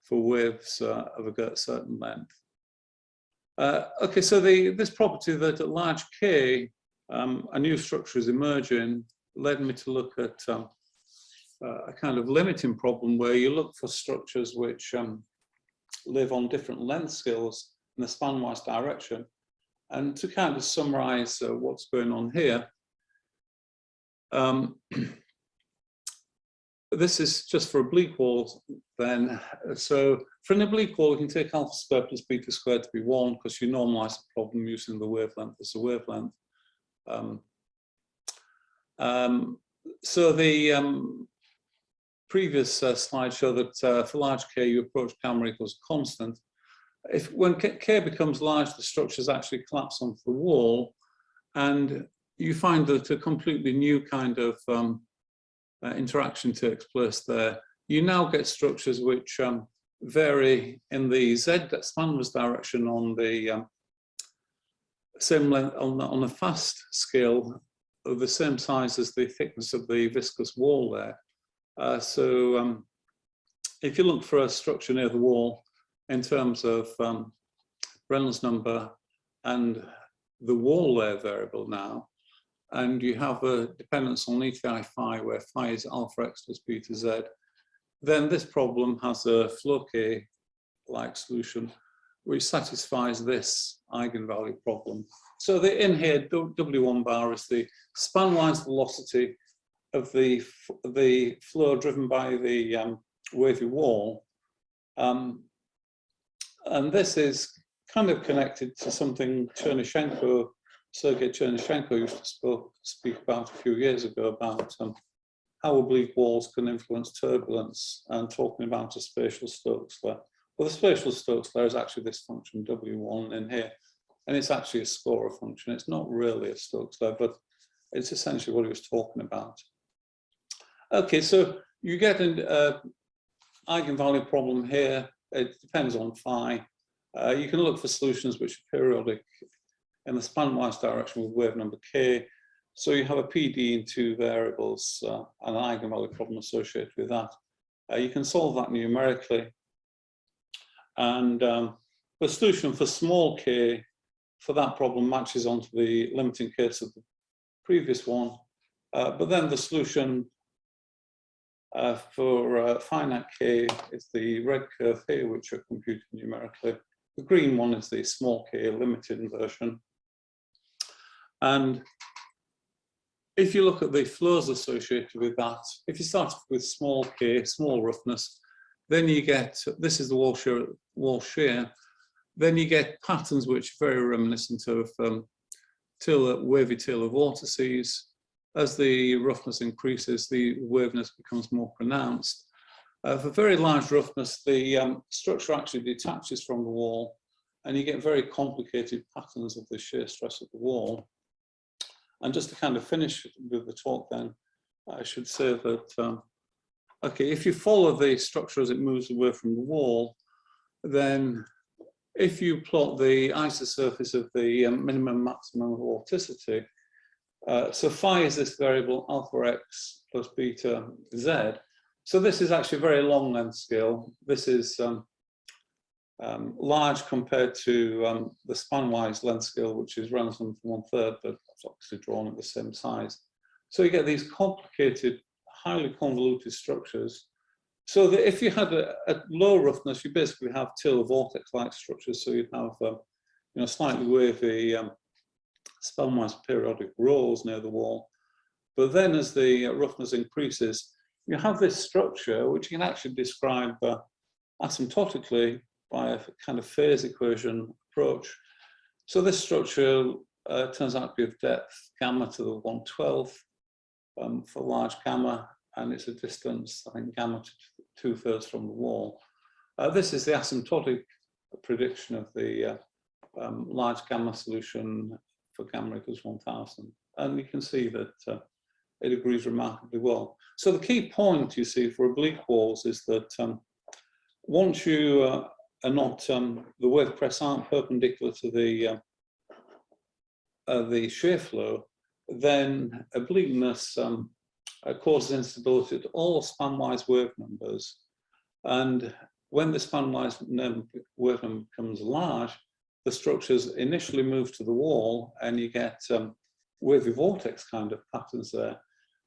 for waves of a certain length. Okay, so this property that at large k, a new structure is emerging, led me to look at a kind of limiting problem where you look for structures which live on different length scales in the spanwise direction. And to kind of summarize what's going on here, this is just for oblique walls then. So for an oblique wall, you can take alpha squared plus beta squared to be 1 because you normalize the problem using the wavelength as a wavelength. So the previous slide showed that for large k, you approach gamma equals constant. When k becomes large, the structures actually collapse onto the wall, and you find that a completely new kind of interaction takes place there. You now get structures which vary in the z spanwise direction on the same length on a fast scale of the same size as the thickness of the viscous wall there. So if you look for a structure near the wall, in terms of Reynolds number and the wall layer variable now, and you have a dependence on ETI phi, where phi is alpha x plus beta z, then this problem has a flow K-like solution which satisfies this eigenvalue problem. So in here, W1 bar is the spanwise velocity of the flow driven by the wavy wall. And this is kind of connected to something Sergei Chernyshenko used to speak about a few years ago about how oblique walls can influence turbulence, and talking about a spatial Stokes layer. Well, the spatial Stokes layer is actually this function W1 in here, and it's actually a scorer function. It's not really a Stokes layer, but it's essentially what he was talking about. Okay, so you get an eigenvalue problem here. It depends on phi. You can look for solutions which are periodic in the spanwise direction with wave number k. So you have a PD in two variables and an eigenvalue problem associated with that. You can solve that numerically. And the solution for small k for that problem matches onto the limiting case of the previous one. But then the solution for finite k is the red curve here, which are computed numerically. The green one is the small k limited version. And if you look at the flows associated with that, if you start with small k, small roughness, then you get, this is the wall shear, then you get patterns which are very reminiscent of wavy Taylor vortices. As the roughness increases, the waviness becomes more pronounced. For very large roughness, the structure actually detaches from the wall, and you get very complicated patterns of the shear stress of the wall. And just to kind of finish with the talk then, I should say that, okay, if you follow the structure as it moves away from the wall, then if you plot the isosurface of the minimum maximum vorticity, so phi is this variable alpha x plus beta z. So this is actually a very long length scale. This is large compared to the spanwise length scale, which is Reynolds number for 1/3, but it's obviously drawn at the same size. So you get these complicated, highly convoluted structures. So that if you had a low roughness, you basically have Taylor vortex-like structures. So you'd have slightly wavy spanwise periodic rolls near the wall. But then as the roughness increases, you have this structure which you can actually describe asymptotically by a kind of phase equation approach. So this structure turns out to be of depth gamma to the 1/12 for large gamma, and it's a distance, I think, gamma to 2/3 from the wall. This is the asymptotic prediction of the large gamma solution for gamma equals 1000. And you can see that it agrees remarkably well. So the key point you see for oblique walls is that once you are not, the wave crests aren't perpendicular to the shear flow, then obliqueness causes instability at all spanwise wave numbers. And when the spanwise wave number becomes large, the structures initially move to the wall and you get wavy vortex kind of patterns there.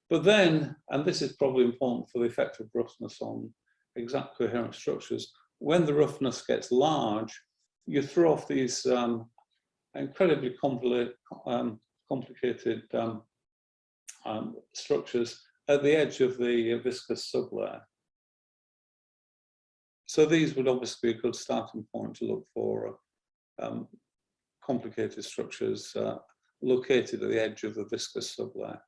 But then, and this is probably important for the effect of roughness on exact coherent structures, when the roughness gets large, you throw off these incredibly complicated structures at the edge of the viscous sublayer. So these would obviously be a good starting point to look for complicated structures located at the edge of the viscous sublayer.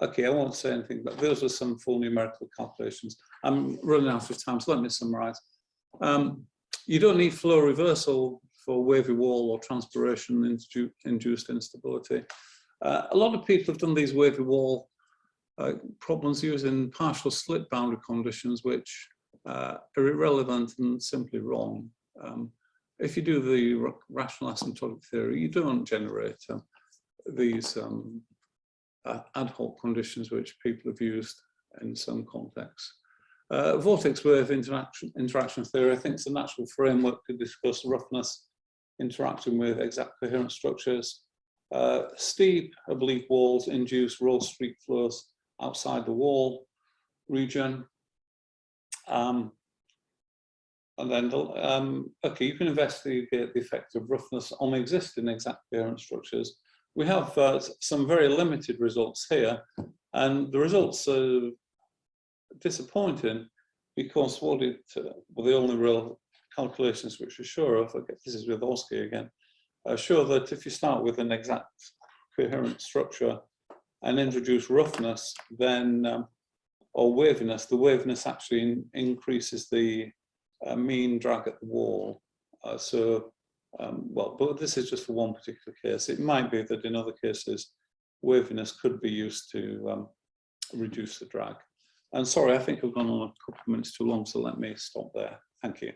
Okay, I won't say anything, but those are some full numerical calculations. I'm running out of time, so let me summarize. You don't need flow reversal for wavy wall or transpiration induced instability. A lot of people have done these wavy wall problems using partial slit boundary conditions, which are irrelevant and simply wrong. If you do the rational asymptotic theory, you don't generate these ad hoc conditions which people have used in some contexts. Vortex wave interaction theory, I think it's a natural framework to discuss roughness interacting with exact coherent structures. Steep oblique walls induce roll streak flows outside the wall region. And then, okay, you can investigate the effect of roughness on existing exact coherent structures. We have some very limited results here, and the results are disappointing because well, the only real calculations which are sure of, okay, this is with Oski again, show that if you start with an exact coherent structure and introduce roughness, then, or waviness, the waviness actually increases the mean drag at the wall. Well, but this is just for one particular case. It might be that in other cases, waviness could be used to reduce the drag. And sorry, I think I've gone on a couple of minutes too long, so let me stop there. Thank you.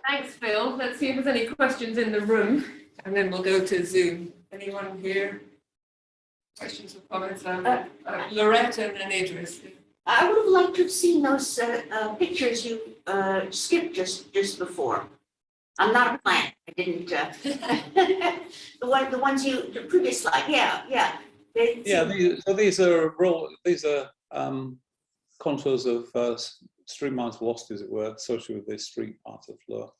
Thanks, Phil. Let's see if there's any questions in the room, and then we'll go to Zoom. Anyone here? Questions or comments? Loretta and Idris. I would have liked to have seen those pictures you skipped just before. I'm not a plant. I didn't. The ones the previous slide. Yeah. These are contours of streamline velocity, as it were, associated with this streak path of flow.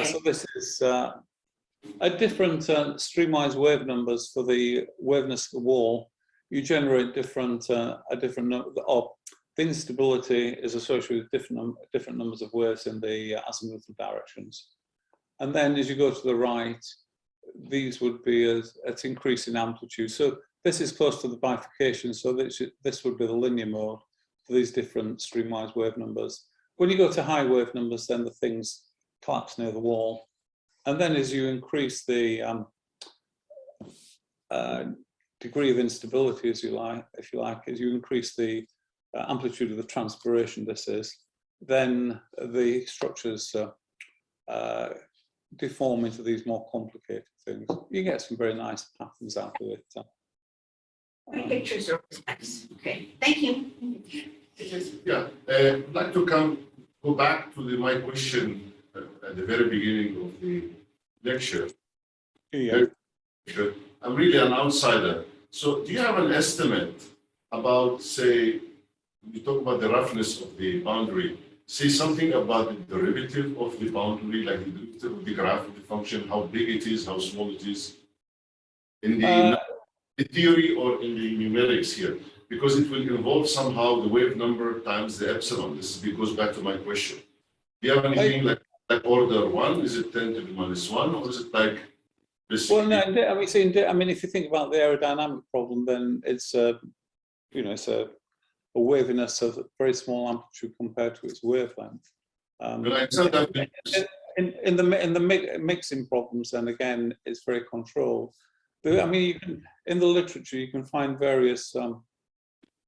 So this is a different streamwise wave numbers for the waveness of the wall. You generate different number, or the instability is associated with different numbers of waves in the azimuthal directions. And then as you go to the right, these would be at increasing amplitude. So this is close to the bifurcation. So this would be the linear mode for these different streamwise wave numbers. When you go to high wave numbers, then the things collapse near the wall. And then as you increase the degree of instability, if you like, as you increase the amplitude of the transpiration, then the structures deform into these more complicated things. You get some very nice patterns out of it. My pictures are nice. Okay, thank you. Yeah, I'd like to go back to my question at the very beginning of the lecture. Yeah. I'm really an outsider. So do you have an estimate about, say, when you talk about the roughness of the boundary, say something about the derivative of the boundary, like the derivative of the graph of the function, how big it is, how small it is, in the theory or in the numerics here? Because it will involve somehow the wave number times the epsilon. This goes back to my question. Do you have anything like order 1? Is it 10 to the minus 1, or is it like this? Well, no, I mean, if you think about the aerodynamic problem, then it's it's a waviness of a very small amplitude compared to its wavelength. In the mixing problems, then again, it's very controlled. But, I mean, in the literature, you can find various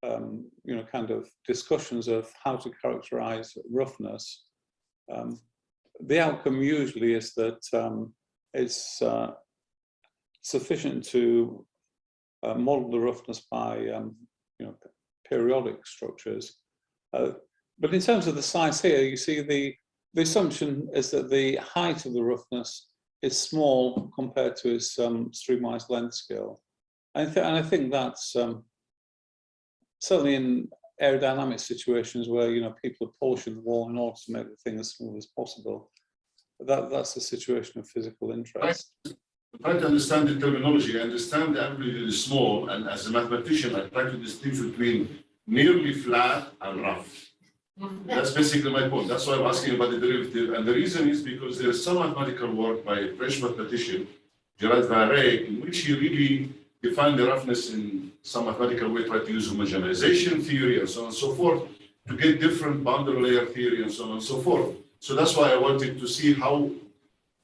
kind of discussions of how to characterize roughness. The outcome usually is that it's sufficient to model the roughness by periodic structures. But in terms of the size here, you see the assumption is that the height of the roughness is small compared to its streamwise length scale. And I think that's certainly in aerodynamic situations where people are polishing the wall in order to make the thing as smooth as possible. That's a situation of physical interest. I'm trying to understand the terminology. I understand the amplitude is small, and as a mathematician, I try to distinguish between nearly flat and rough. That's basically my point. That's why I'm asking about the derivative. And the reason is because there is some mathematical work by a French mathematician, Gerard Varey, in which he really defined the roughness in some mathematical way, try to use homogenization theory and so on and so forth to get different boundary layer theory and so on and so forth. So that's why I wanted to see how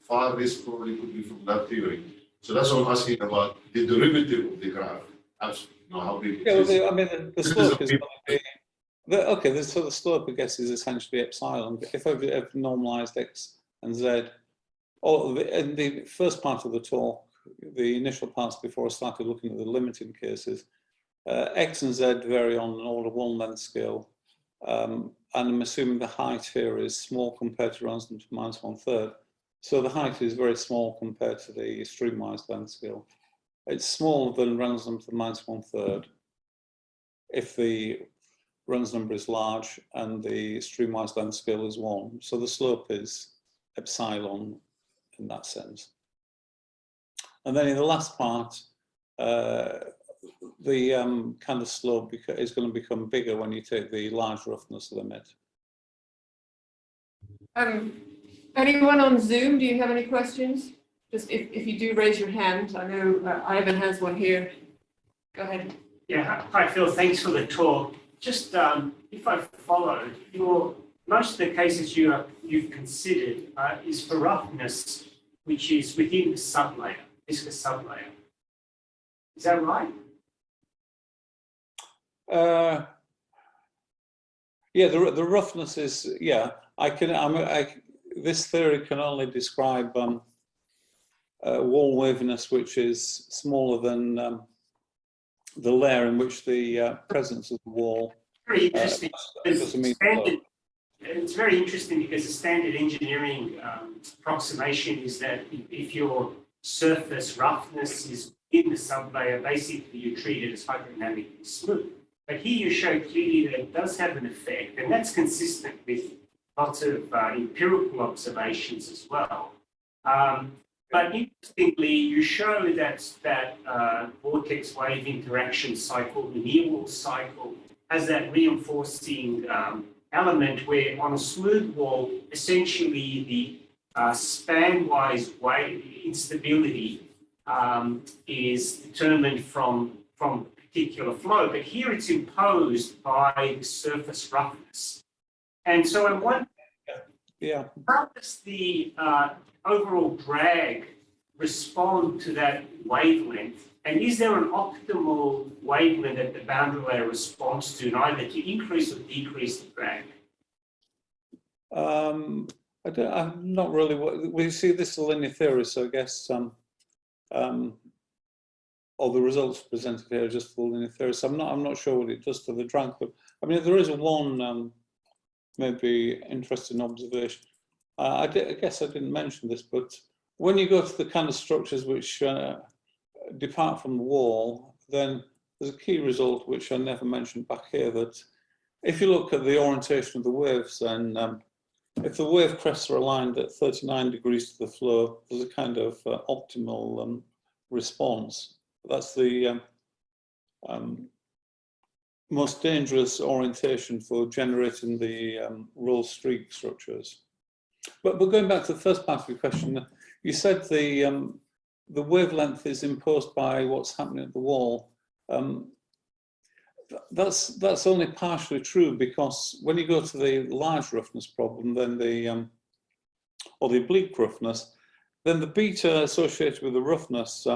far this probably could be from that theory. So that's what I'm asking about the derivative of the graph. Absolutely, how big it is. I mean, the slope is going to be, so the slope, I guess, is essentially epsilon. If I've normalized x and z, in the first part of the talk, the initial parts before I started looking at the limiting cases, X and Z vary on an order 1 length scale, and I'm assuming the height here is small compared to Ransdom to -1/3. So the height is very small compared to the streamwise length scale. It's smaller than Ransdom to the -1/3 if the Reynolds number is large and the streamwise length scale is 1. So the slope is epsilon in that sense. And then in the last part, the kind of slope is going to become bigger when you take the large roughness limit. Anyone on Zoom, do you have any questions? Just if you do raise your hand, I know Ivan has one here. Go ahead. Yeah, hi Phil, thanks for the talk. Just if I've followed, most of the cases you've considered is for roughness, which is within the sublayer, viscous sublayer. Is that right? Yeah, the roughness is, yeah, this theory can only describe wall waviness, which is smaller than the layer in which the presence of the wall. Very interesting. It's it's very interesting because the standard engineering approximation is that if your surface roughness is in the sublayer, basically you treat it as hydrodynamically smooth. But here you show clearly that it does have an effect, and that's consistent with lots of empirical observations as well. But interestingly, you show that vortex wave interaction cycle, the near wall cycle, has that reinforcing element where on a smooth wall, essentially the span-wise wave instability is determined from particular flow, but here it's imposed by the surface roughness. And so I wonder, how does the overall drag respond to that wavelength? And is there an optimal wavelength that the boundary layer responds to, either to increase or decrease the drag? I'm not really. We see this as linear theory, so I guess all the results presented here are just for linear theory. So I'm not sure what it does to the drag, but I mean, there is one maybe interesting observation. I guess I didn't mention this, but when you go to the kind of structures which depart from the wall, then there's a key result which I never mentioned back here, that if you look at the orientation of the waves, then if the wave crests are aligned at 39 degrees to the flow, there's a kind of optimal response. That's the most dangerous orientation for generating the roll streak structures. But going back to the first part of your question, you said the wavelength is imposed by what's happening at the wall. That's only partially true, because when you go to the large roughness problem, then or the oblique roughness, then the beta associated with the roughness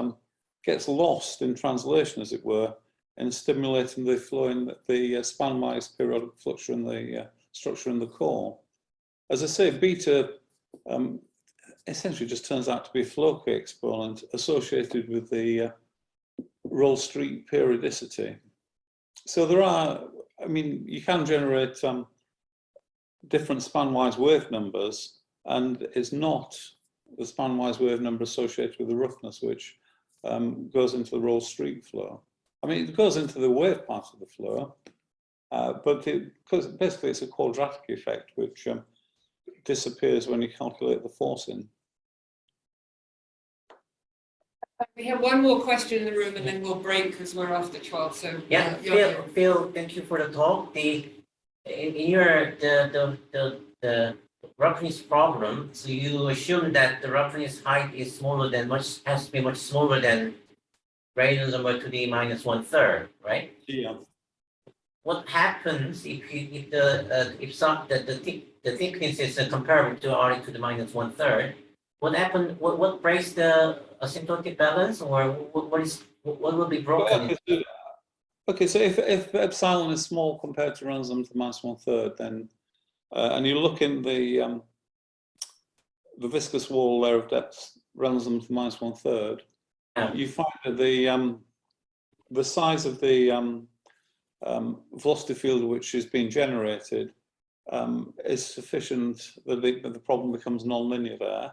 gets lost in translation, as it were, in stimulating the flow in the span-wise periodic structure in the core. As I say, beta essentially just turns out to be a flow exponent associated with the roll streak periodicity. So there are, I mean, you can generate different span-wise wave numbers, and it's not the span-wise wave number associated with the roughness which goes into the roll streak flow. I mean, it goes into the wave part of the flow, but because basically it's a quadratic effect which disappears when you calculate the forcing. We have one more question in the room, and then we'll break because we're after 12. So yeah, Phil, thank you for the talk. In your the roughness problem, so you assume that the roughness height is smaller than has to be much smaller than Reynolds number to the -1/3, right? Yeah. What happens if the thickness is comparable to R to the -1/3? What happens? What breaks the asymptotic balance, or what will be broken? Okay, so if epsilon is small compared to Ransdom to the -1/3, then and you look in the viscous wall layer of depth Ransdom to the -1/3, you find that the size of the velocity field which is being generated is sufficient that the problem becomes non-linear there.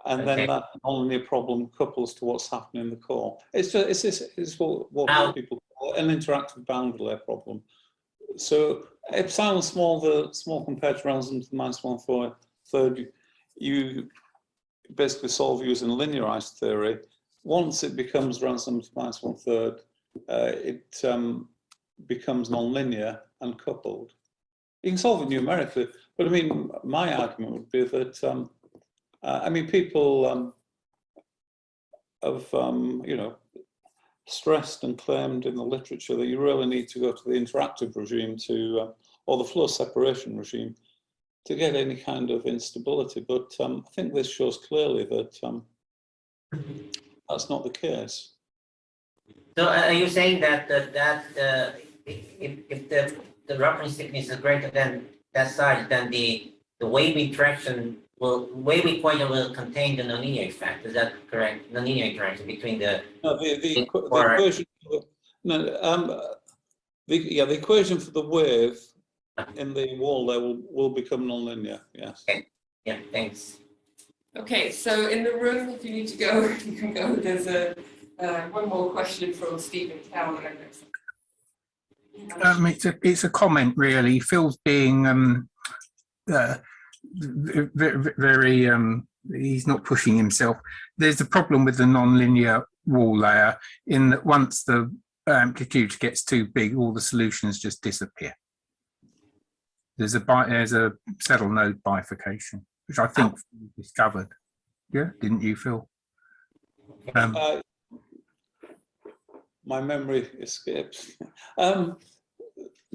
And Okay. then that non-linear problem couples to what's happening in the core. It's what Now- people call an interactive boundary layer problem. So epsilon small compared to random to the -1/3, you basically solve using linearized theory. Once it becomes random to -1/3, it becomes non-linear and coupled. You can solve it numerically, but I mean, my argument would be that I mean, people have you know, stressed and claimed in the literature that you really need to go to the interactive regime to, or the flow separation regime, to get any kind of instability. But I think this shows clearly that that's not the case. So are you saying that if the reference thickness is greater than that size, then the wave interaction wave pointer will contain the nonlinear effect? Is that correct? Nonlinear interaction between the The equation. The equation for the wave in the wall there will become nonlinear. Yes. Yeah, thanks. Okay, so in the room, if you need to go, you can go. There's one more question from Stephen Tower. It's a comment really. Phil's being very he's not pushing himself. There's a problem with the non-linear wall layer in that once the amplitude gets too big, all the solutions just disappear. There's a saddle node bifurcation, which I think Phil discovered. Yeah, didn't you, Phil? My memory escapes. No,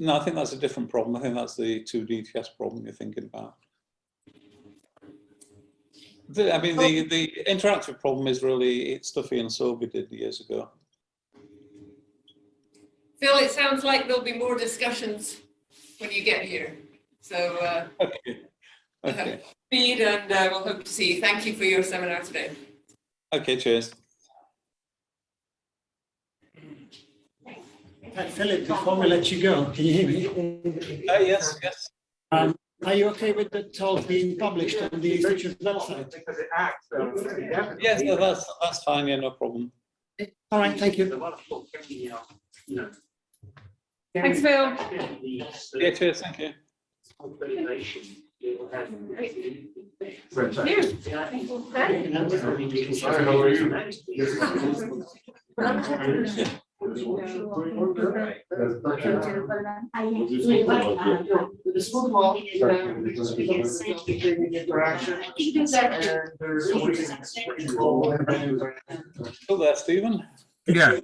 I think that's a different problem. I think that's the 2DTS problem you're thinking about. I mean, the interactive problem is really stuff Ian Sobey did years ago. Phil, it sounds like there'll be more discussions when you get here. So Okay. speed, and we'll hope to see you. Thank you for your seminar today. Okay, cheers. Philip, before we let you go, can you hear me? Yes. Are you okay with the talk being published on the Institute's website? Yes, that's fine. Yeah, no problem. All right, thank you. Thanks, Phil. Yeah, cheers. Thank you. Hi, how are you? Still there, Stephen? Yeah.